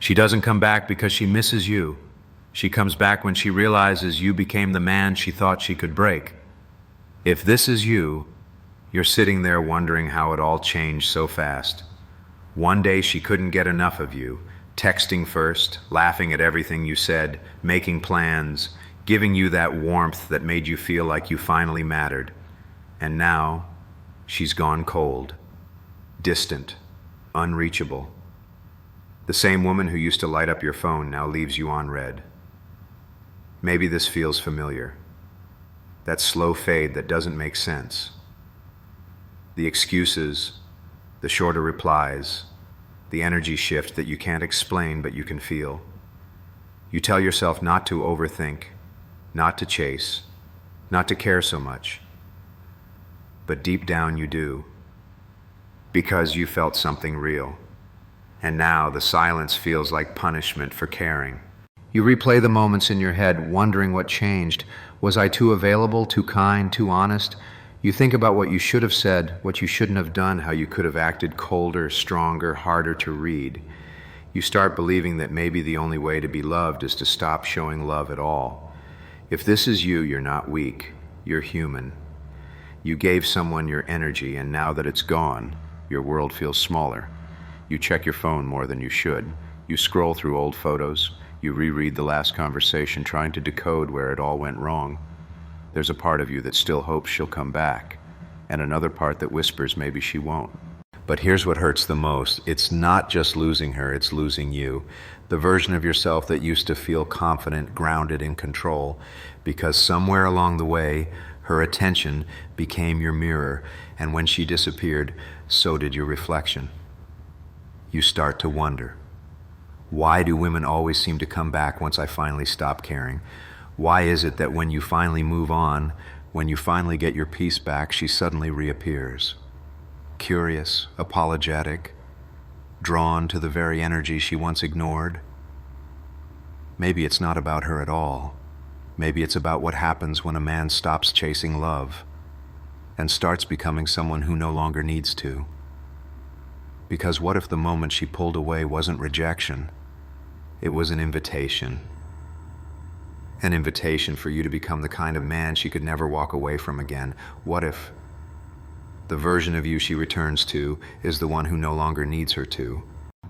She doesn't come back because she misses you. She comes back when she realizes you became the man she thought she could break. If this is you, you're sitting there wondering how it all changed so fast. One day she couldn't get enough of you, texting first, laughing at everything you said, making plans, giving you that warmth that made you feel like you finally mattered. And now, she's gone cold, distant, unreachable. The same woman who used to light up your phone now leaves you on red. Maybe this feels familiar. That slow fade that doesn't make sense. The excuses, the shorter replies, the energy shift that you can't explain but you can feel. You tell yourself not to overthink, not to chase, not to care so much. But deep down you do, because you felt something real. And now the silence feels like punishment for caring. You replay the moments in your head, wondering what changed. Was I too available, too kind, too honest? You think about what you should have said, what you shouldn't have done, how you could have acted colder, stronger, harder to read. You start believing that maybe the only way to be loved is to stop showing love at all. If this is you, you're not weak, you're human. You gave someone your energy, and now that it's gone, your world feels smaller. You check your phone more than you should. You scroll through old photos. You reread the last conversation, trying to decode where it all went wrong. There's a part of you that still hopes she'll come back, and another part that whispers maybe she won't. But here's what hurts the most. It's not just losing her, it's losing you. The version of yourself that used to feel confident, grounded, in control, because somewhere along the way, her attention became your mirror, and when she disappeared, so did your reflection. You start to wonder. Why do women always seem to come back once I finally stop caring? Why is it that when you finally move on, when you finally get your peace back, she suddenly reappears? Curious, apologetic, drawn to the very energy she once ignored? Maybe it's not about her at all. Maybe it's about what happens when a man stops chasing love and starts becoming someone who no longer needs to. Because what if the moment she pulled away wasn't rejection? It was an invitation. An invitation for you to become the kind of man she could never walk away from again. What if the version of you she returns to is the one who no longer needs her to?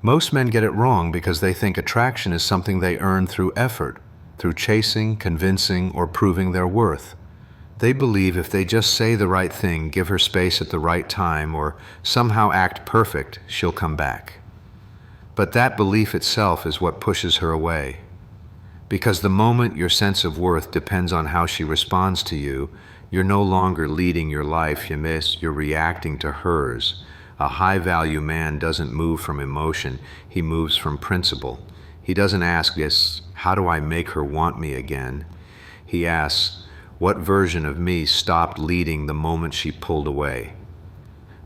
Most men get it wrong because they think attraction is something they earn through effort, through chasing, convincing, or proving their worth. They believe if they just say the right thing, give her space at the right time, or somehow act perfect, she'll come back. But that belief itself is what pushes her away. Because the moment your sense of worth depends on how she responds to you, you're no longer leading your life, you're reacting to hers. A high-value man doesn't move from emotion, he moves from principle. He doesn't ask this, how do I make her want me again? He asks, what version of me stopped leading the moment she pulled away?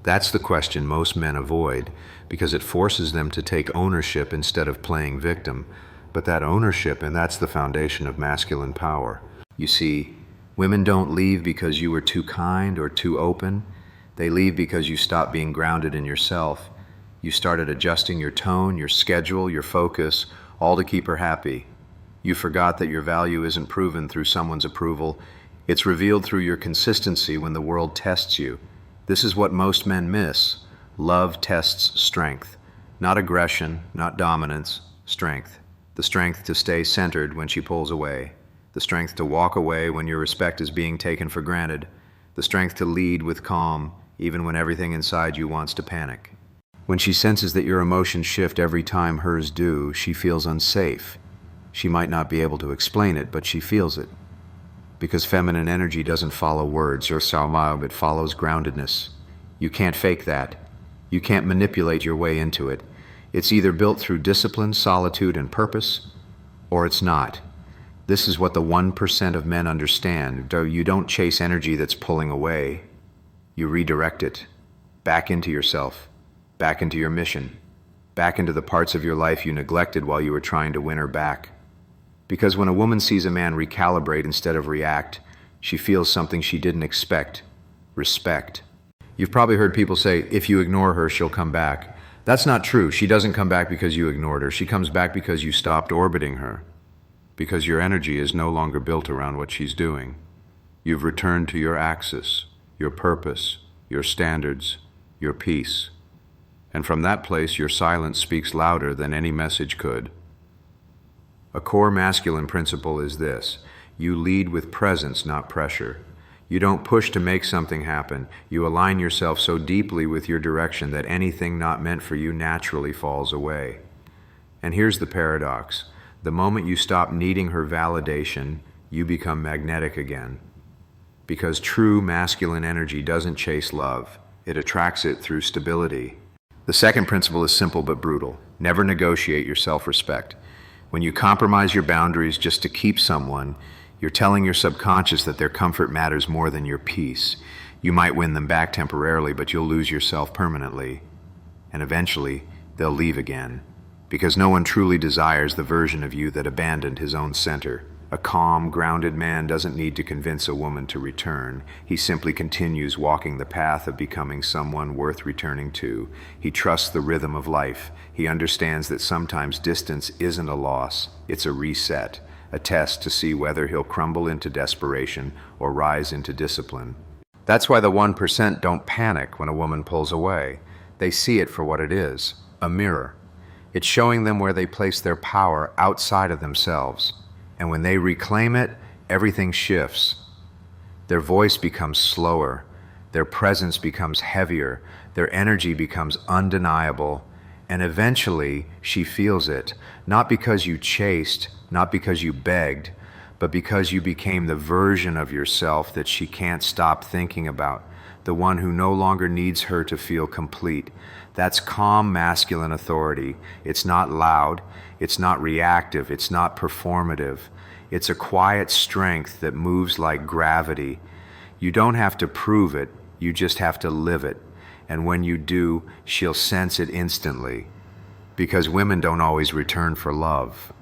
That's the question most men avoid, because it forces them to take ownership instead of playing victim. But that ownership, and that's the foundation of masculine power. You see, women don't leave because you were too kind or too open. They leave because you stopped being grounded in yourself. You started adjusting your tone, your schedule, your focus, all to keep her happy. You forgot that your value isn't proven through someone's approval. It's revealed through your consistency when the world tests you. This is what most men miss. Love tests strength. Not aggression, not dominance, strength. The strength to stay centered when she pulls away. The strength to walk away when your respect is being taken for granted. The strength to lead with calm, even when everything inside you wants to panic. When she senses that your emotions shift every time hers do, she feels unsafe. She might not be able to explain it, but she feels it. Because feminine energy doesn't follow words or salmao, it follows groundedness. You can't fake that. You can't manipulate your way into it. It's either built through discipline, solitude, and purpose, or it's not. This is what the 1% of men understand. You don't chase energy that's pulling away. You redirect it back into yourself, back into your mission, back into the parts of your life you neglected while you were trying to win her back. Because when a woman sees a man recalibrate instead of react, she feels something she didn't expect: respect. You've probably heard people say, if you ignore her, she'll come back. That's not true. She doesn't come back because you ignored her. She comes back because you stopped orbiting her, because your energy is no longer built around what she's doing. You've returned to your axis, your purpose, your standards, your peace. And from that place, your silence speaks louder than any message could. A core masculine principle is this: you lead with presence, not pressure. You don't push to make something happen. You align yourself so deeply with your direction that anything not meant for you naturally falls away. And here's the paradox. The moment you stop needing her validation, you become magnetic again. Because true masculine energy doesn't chase love. It attracts it through stability. The second principle is simple but brutal. Never negotiate your self-respect. When you compromise your boundaries just to keep someone, you're telling your subconscious that their comfort matters more than your peace. You might win them back temporarily, but you'll lose yourself permanently. And eventually, they'll leave again. Because no one truly desires the version of you that abandoned his own center. A calm, grounded man doesn't need to convince a woman to return. He simply continues walking the path of becoming someone worth returning to. He trusts the rhythm of life. He understands that sometimes distance isn't a loss, it's a reset. A test to see whether he'll crumble into desperation or rise into discipline. That's why the 1% don't panic when a woman pulls away. They see it for what it is, a mirror. It's showing them where they place their power outside of themselves. And when they reclaim it, everything shifts. Their voice becomes slower, their presence becomes heavier, their energy becomes undeniable, and eventually she feels it, not because you chased, not because you begged, but because you became the version of yourself that she can't stop thinking about, the one who no longer needs her to feel complete. That's calm masculine authority. It's not loud, it's not reactive, it's not performative. It's a quiet strength that moves like gravity. You don't have to prove it, you just have to live it. And when you do, she'll sense it instantly. Because women don't always return for love.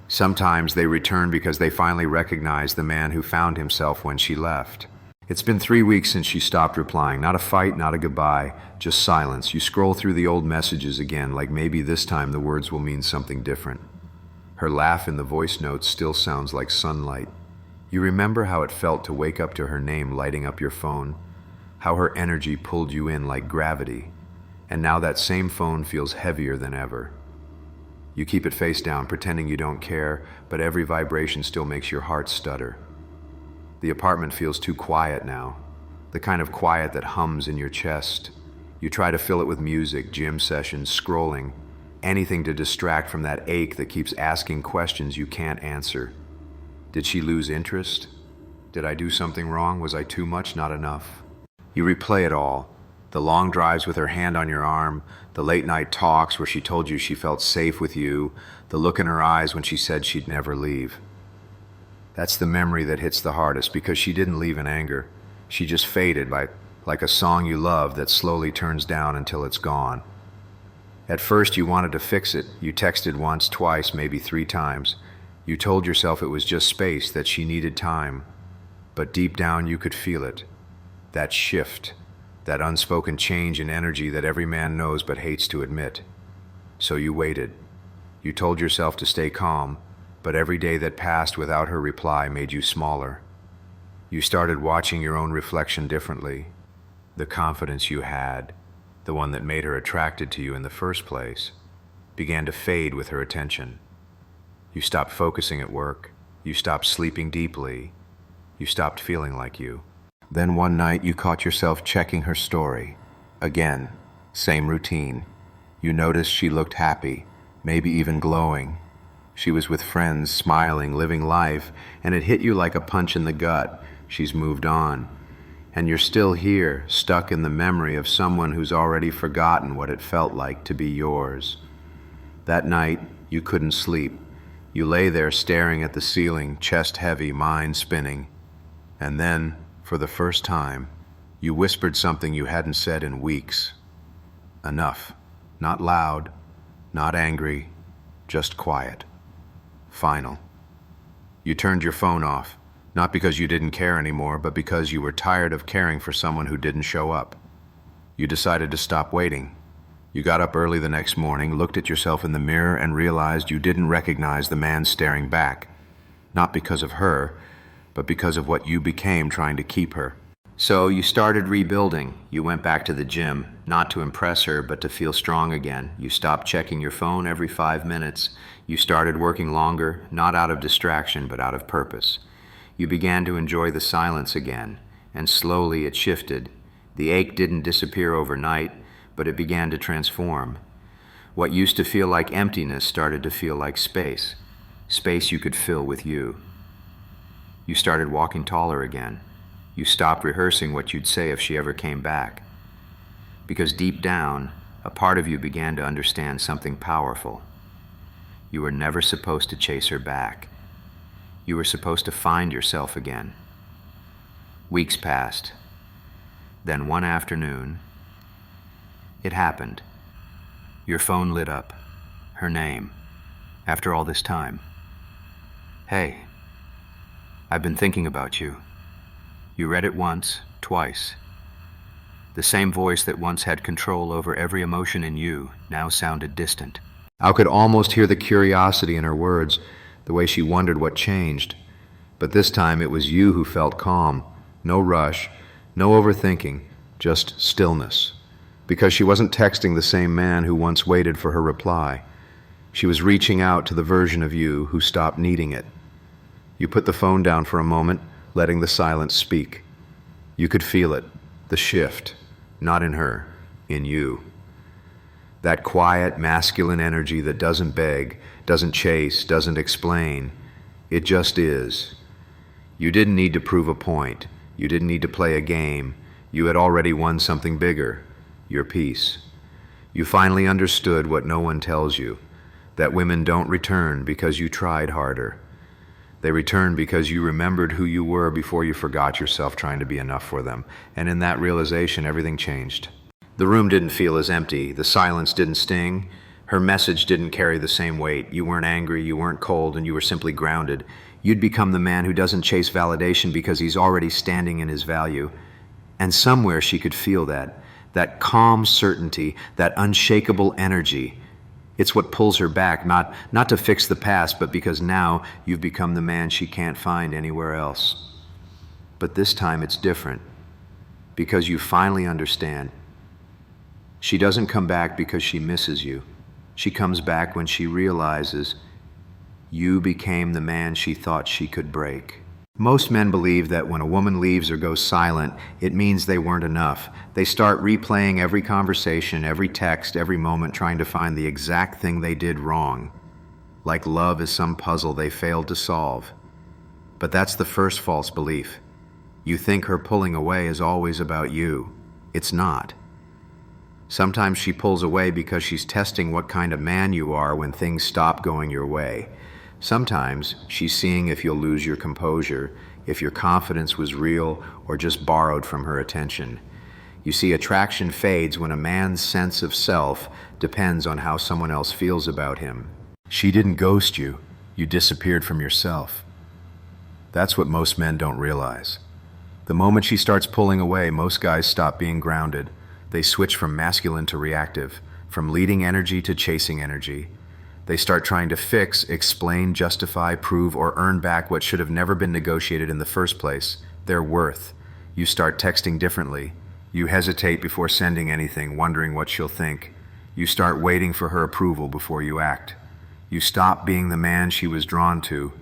Sometimes they return because they finally recognize the man who found himself when she left. It's been 3 weeks since she stopped replying. Not a fight, not a goodbye, just silence. You scroll through the old messages again, like maybe this time the words will mean something different. Her laugh in the voice notes still sounds like sunlight. You remember how it felt to wake up to her name lighting up your phone, how her energy pulled you in like gravity, and now that same phone feels heavier than ever. You keep it face down, pretending you don't care, but every vibration still makes your heart stutter. The apartment feels too quiet now, the kind of quiet that hums in your chest. You try to fill it with music, gym sessions, scrolling, anything to distract from that ache that keeps asking questions you can't answer. Did she lose interest? Did I do something wrong? Was I too much, not enough? You replay it all. The long drives with her hand on your arm, the late night talks where she told you she felt safe with you, the look in her eyes when she said she'd never leave. That's the memory that hits the hardest, because she didn't leave in anger. She just faded like a song you love that slowly turns down until it's gone. At first you wanted to fix it. You texted once, twice, maybe 3 times. You told yourself it was just space, that she needed time. But deep down you could feel it. That shift. That unspoken change in energy that every man knows but hates to admit. So you waited. You told yourself to stay calm, but every day that passed without her reply made you smaller. You started watching your own reflection differently. The confidence you had, the one that made her attracted to you in the first place, began to fade with her attention. You stopped focusing at work. You stopped sleeping deeply. You stopped feeling like you. Then one night you caught yourself checking her story. Again, same routine. You noticed she looked happy, maybe even glowing. She was with friends, smiling, living life, and it hit you like a punch in the gut. She's moved on. And you're still here, stuck in the memory of someone who's already forgotten what it felt like to be yours. That night, you couldn't sleep. You lay there staring at the ceiling, chest heavy, mind spinning. And then, for the first time, you whispered something you hadn't said in weeks. Enough. Not loud, not angry, just quiet. Final. You turned your phone off, not because you didn't care anymore, but because you were tired of caring for someone who didn't show up. You decided to stop waiting. You got up early the next morning, looked at yourself in the mirror, and realized you didn't recognize the man staring back. Not because of her, but because of what you became trying to keep her. So you started rebuilding. You went back to the gym, not to impress her, but to feel strong again. You stopped checking your phone every 5 minutes. You started working longer, not out of distraction, but out of purpose. You began to enjoy the silence again, and slowly it shifted. The ache didn't disappear overnight, but it began to transform. What used to feel like emptiness started to feel like space. Space you could fill with you. You started walking taller again. You stopped rehearsing what you'd say if she ever came back. Because deep down, a part of you began to understand something powerful. You were never supposed to chase her back. You were supposed to find yourself again. Weeks passed. Then one afternoon, it happened. Your phone lit up. Her name. After all this time. Hey, I've been thinking about you. You read it once, twice. The same voice that once had control over every emotion in you now sounded distant. I could almost hear the curiosity in her words, the way she wondered what changed. But this time it was you who felt calm. No rush, no overthinking, just stillness. Because she wasn't texting the same man who once waited for her reply. She was reaching out to the version of you who stopped needing it. You put the phone down for a moment, letting the silence speak. You could feel it, the shift, not in her, in you. That quiet, masculine energy that doesn't beg, doesn't chase, doesn't explain. It just is. You didn't need to prove a point. You didn't need to play a game. You had already won something bigger, your peace. You finally understood what no one tells you, that women don't return because you tried harder. They returned because you remembered who you were before you forgot yourself trying to be enough for them. And in that realization, everything changed. The room didn't feel as empty. The silence didn't sting. Her message didn't carry the same weight. You weren't angry, you weren't cold, and you were simply grounded. You'd become the man who doesn't chase validation because he's already standing in his value. And somewhere she could feel that calm certainty, that unshakable energy. It's what pulls her back, not to fix the past, but because now you've become the man she can't find anywhere else. But this time it's different, because you finally understand. She doesn't come back because she misses you. She comes back when she realizes you became the man she thought she could break. Most men believe that when a woman leaves or goes silent, it means they weren't enough. They start replaying every conversation, every text, every moment, trying to find the exact thing they did wrong. Like love is some puzzle they failed to solve. But that's the first false belief. You think her pulling away is always about you. It's not. Sometimes she pulls away because she's testing what kind of man you are when things stop going your way. Sometimes she's seeing if you'll lose your composure, if your confidence was real or just borrowed from her attention. You see, attraction fades when a man's sense of self depends on how someone else feels about him. She didn't ghost you, you disappeared from yourself. That's what most men don't realize. The moment she starts pulling away, most guys stop being grounded. They switch from masculine to reactive, from leading energy to chasing energy. They start trying to fix, explain, justify, prove, or earn back what should have never been negotiated in the first place, their worth. You start texting differently. You hesitate before sending anything, wondering what she'll think. You start waiting for her approval before you act. You stop being the man she was drawn to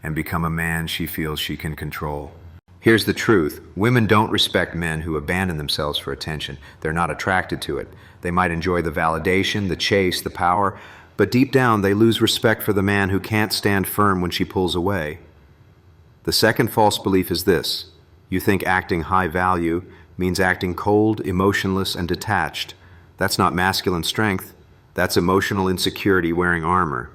and become a man she feels she can control. Here's the truth. Women don't respect men who abandon themselves for attention. They're not attracted to it. They might enjoy the validation, the chase, the power, but deep down they lose respect for the man who can't stand firm when she pulls away. The second false belief is this. You think acting high value means acting cold, emotionless, and detached. That's not masculine strength. That's emotional insecurity wearing armor.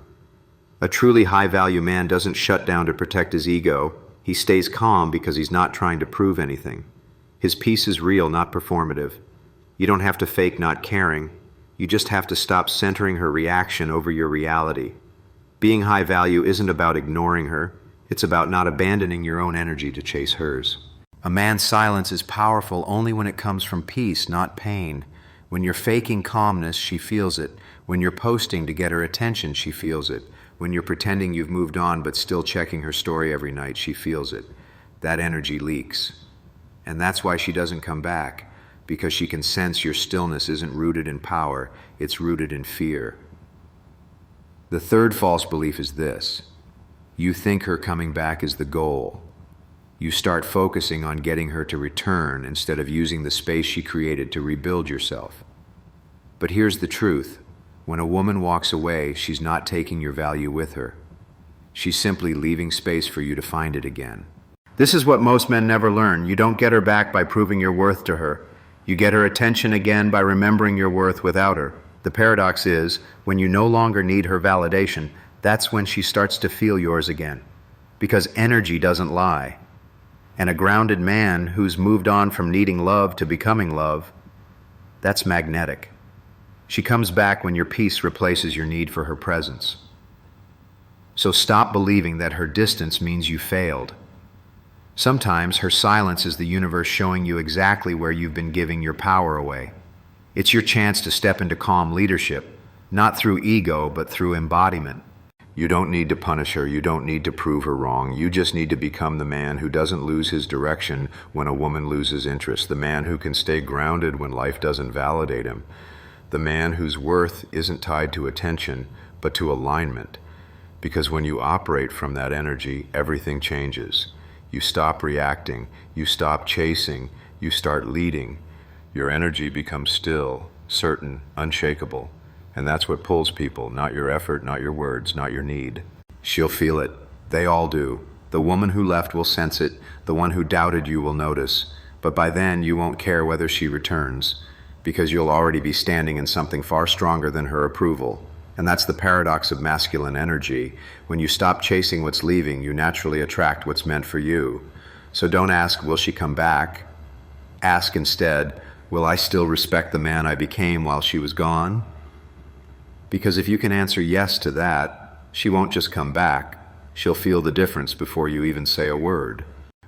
A truly high-value man doesn't shut down to protect his ego. He stays calm because he's not trying to prove anything. His peace is real, not performative. You don't have to fake not caring. You just have to stop centering her reaction over your reality. Being high value isn't about ignoring her. It's about not abandoning your own energy to chase hers. A man's silence is powerful only when it comes from peace, not pain. When you're faking calmness, she feels it. When you're posting to get her attention, she feels it. When you're pretending you've moved on but still checking her story every night, she feels it. That energy leaks. And that's why she doesn't come back, because she can sense your stillness isn't rooted in power, it's rooted in fear. The third false belief is this: you think her coming back is the goal. You start focusing on getting her to return instead of using the space she created to rebuild yourself. But here's the truth: when a woman walks away, she's not taking your value with her. She's simply leaving space for you to find it again. This is what most men never learn. You don't get her back by proving your worth to her. You get her attention again by remembering your worth without her. The paradox is, when you no longer need her validation, that's when she starts to feel yours again. Because energy doesn't lie. And a grounded man who's moved on from needing love to becoming love, that's magnetic. She comes back when your peace replaces your need for her presence. So stop believing that her distance means you failed. Sometimes her silence is the universe showing you exactly where you've been giving your power away. It's your chance to step into calm leadership, not through ego, but through embodiment. You don't need to punish her, you don't need to prove her wrong. You just need to become the man who doesn't lose his direction when a woman loses interest, the man who can stay grounded when life doesn't validate him, the man whose worth isn't tied to attention, but to alignment. Because when you operate from that energy, everything changes. You stop reacting, you stop chasing, you start leading. Your energy becomes still, certain, unshakable. And that's what pulls people, not your effort, not your words, not your need. She'll feel it. They all do. The woman who left will sense it. The one who doubted you will notice. But by then, you won't care whether she returns, because you'll already be standing in something far stronger than her approval. And that's the paradox of masculine energy. When you stop chasing what's leaving, you naturally attract what's meant for you. So don't ask, will she come back? Ask instead, will I still respect the man I became while she was gone? Because if you can answer yes to that, she won't just come back. She'll feel the difference before you even say a word.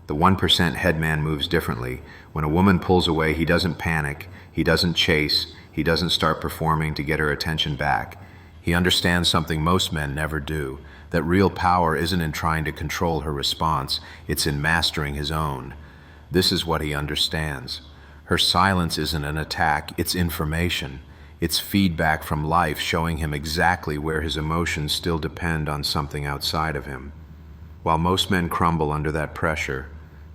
The 1% headman moves differently. When a woman pulls away, he doesn't panic, he doesn't chase, he doesn't start performing to get her attention back. He understands something most men never do, that real power isn't in trying to control her response, it's in mastering his own. This is what he understands. Her silence isn't an attack, it's information. It's feedback from life showing him exactly where his emotions still depend on something outside of him. While most men crumble under that pressure,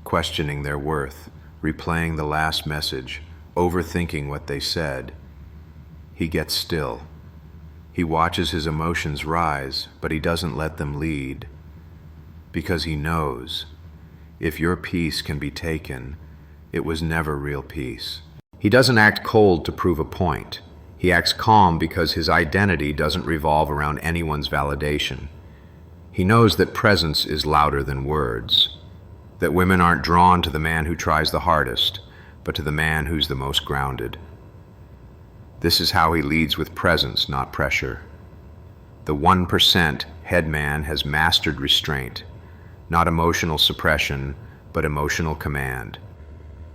questioning their worth, replaying the last message, overthinking what they said, he gets still. He watches his emotions rise, but he doesn't let them lead. Because he knows, if your peace can be taken, it was never real peace. He doesn't act cold to prove a point. He acts calm because his identity doesn't revolve around anyone's validation. He knows that presence is louder than words, that women aren't drawn to the man who tries the hardest, but to the man who's the most grounded. This is how he leads with presence, not pressure. The 1% headman has mastered restraint, not emotional suppression, but emotional command.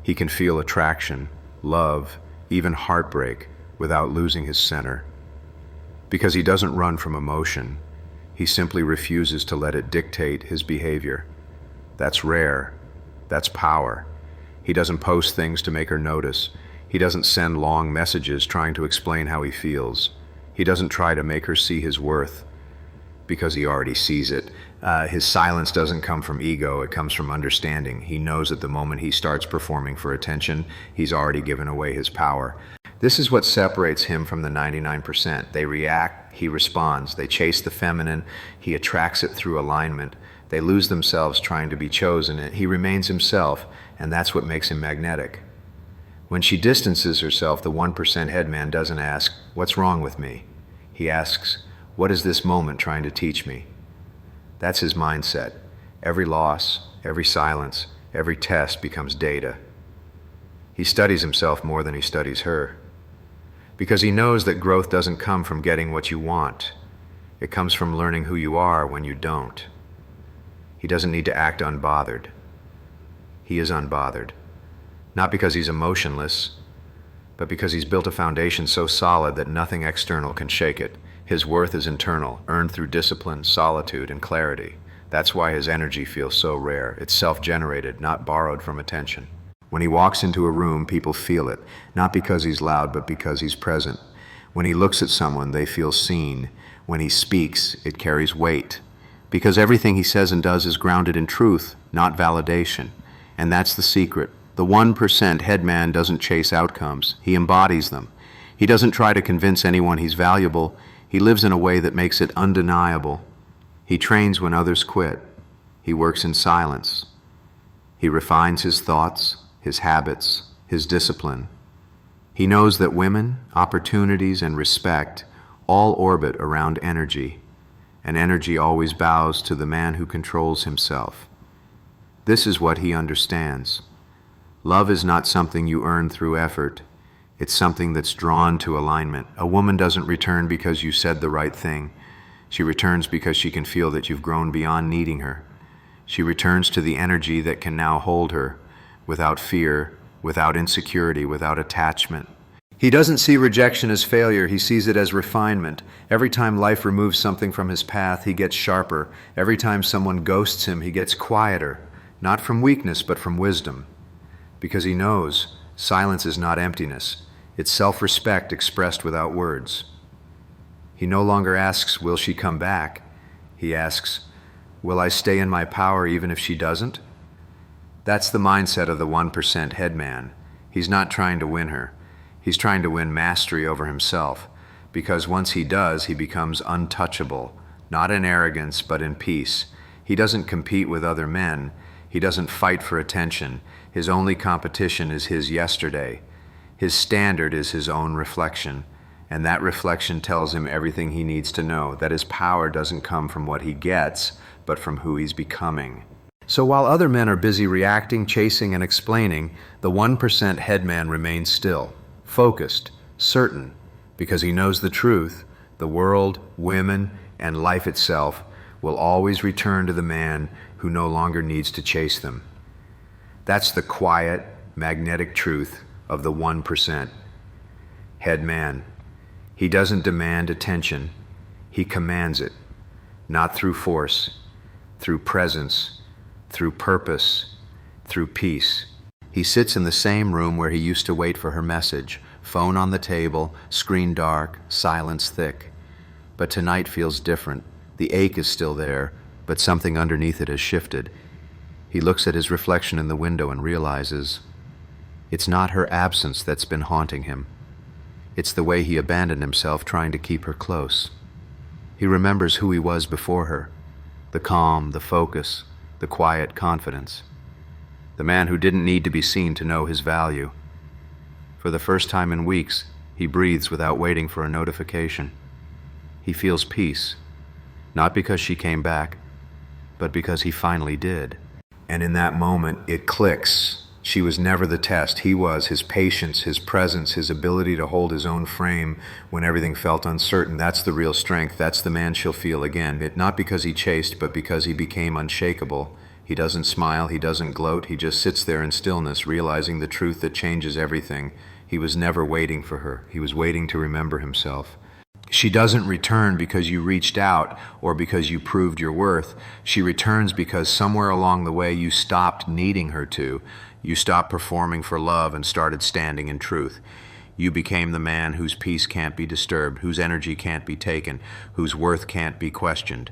He can feel attraction, love, even heartbreak, without losing his center. Because he doesn't run from emotion, he simply refuses to let it dictate his behavior. That's rare. That's power. He doesn't post things to make her notice. He doesn't send long messages trying to explain how he feels. He doesn't try to make her see his worth, because he already sees it. His silence doesn't come from ego, it comes from understanding. He knows at the moment he starts performing for attention, he's already given away his power. This is what separates him from the 99%. They react, he responds. They chase the feminine, he attracts it through alignment. They lose themselves trying to be chosen, and he remains himself, and that's what makes him magnetic. When she distances herself, the 1% headman doesn't ask, what's wrong with me? He asks, what is this moment trying to teach me? That's his mindset. Every loss, every silence, every test becomes data. He studies himself more than he studies her. Because he knows that growth doesn't come from getting what you want. It comes from learning who you are when you don't. He doesn't need to act unbothered. He is unbothered. Not because he's emotionless, but because he's built a foundation so solid that nothing external can shake it. His worth is internal, earned through discipline, solitude, and clarity. That's why his energy feels so rare. It's self-generated, not borrowed from attention. When he walks into a room, people feel it, not because he's loud, but because he's present. When he looks at someone, they feel seen. When he speaks, it carries weight. Because everything he says and does is grounded in truth, not validation. And that's the secret. The 1% headman doesn't chase outcomes. He embodies them. He doesn't try to convince anyone he's valuable. He lives in a way that makes it undeniable. He trains when others quit. He works in silence. He refines his thoughts, his habits, his discipline. He knows that women, opportunities, and respect all orbit around energy, and energy always bows to the man who controls himself. This is what he understands. Love is not something you earn through effort. It's something that's drawn to alignment. A woman doesn't return because you said the right thing. She returns because she can feel that you've grown beyond needing her. She returns to the energy that can now hold her, without fear, without insecurity, without attachment. He doesn't see rejection as failure, he sees it as refinement. Every time life removes something from his path, he gets sharper. Every time someone ghosts him, he gets quieter, not from weakness, but from wisdom. Because he knows silence is not emptiness. It's self-respect expressed without words. He no longer asks, will she come back? He asks, will I stay in my power even if she doesn't? That's the mindset of the 1% headman. He's not trying to win her. He's trying to win mastery over himself, because once he does, he becomes untouchable, not in arrogance, but in peace. He doesn't compete with other men. He doesn't fight for attention. His only competition is his yesterday. His standard is his own reflection, and that reflection tells him everything he needs to know, that his power doesn't come from what he gets, but from who he's becoming. So while other men are busy reacting, chasing, and explaining, the 1% headman remains still, focused, certain, because he knows the truth. The world, women, and life itself will always return to the man who no longer needs to chase them. That's the quiet, magnetic truth of the 1% headman. He doesn't demand attention, he commands it, not through force, through presence, through purpose, through peace. He sits in the same room where he used to wait for her message, phone on the table, screen dark, silence thick. But tonight feels different. The ache is still there, but something underneath it has shifted. He looks at his reflection in the window and realizes it's not her absence that's been haunting him. It's the way he abandoned himself trying to keep her close. He remembers who he was before her, the calm, the focus, the quiet confidence, the man who didn't need to be seen to know his value. For the first time in weeks, he breathes without waiting for a notification. He feels peace, not because she came back, but because he finally did. And in that moment, it clicks. She was never the test. He was. His patience, his presence, his ability to hold his own frame when everything felt uncertain. That's the real strength. That's the man she'll feel again. Not because he chased, but because he became unshakable. He doesn't smile, he doesn't gloat, he just sits there in stillness, realizing the truth that changes everything. He was never waiting for her. He was waiting to remember himself. She doesn't return because you reached out or because you proved your worth. She returns because somewhere along the way you stopped needing her to. You stopped performing for love and started standing in truth. You became the man whose peace can't be disturbed, whose energy can't be taken, whose worth can't be questioned.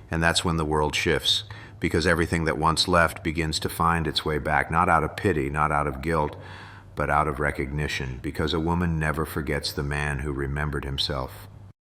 And that's when the world shifts, because everything that once left begins to find its way back, not out of pity, not out of guilt, but out of recognition, because a woman never forgets the man who remembered himself.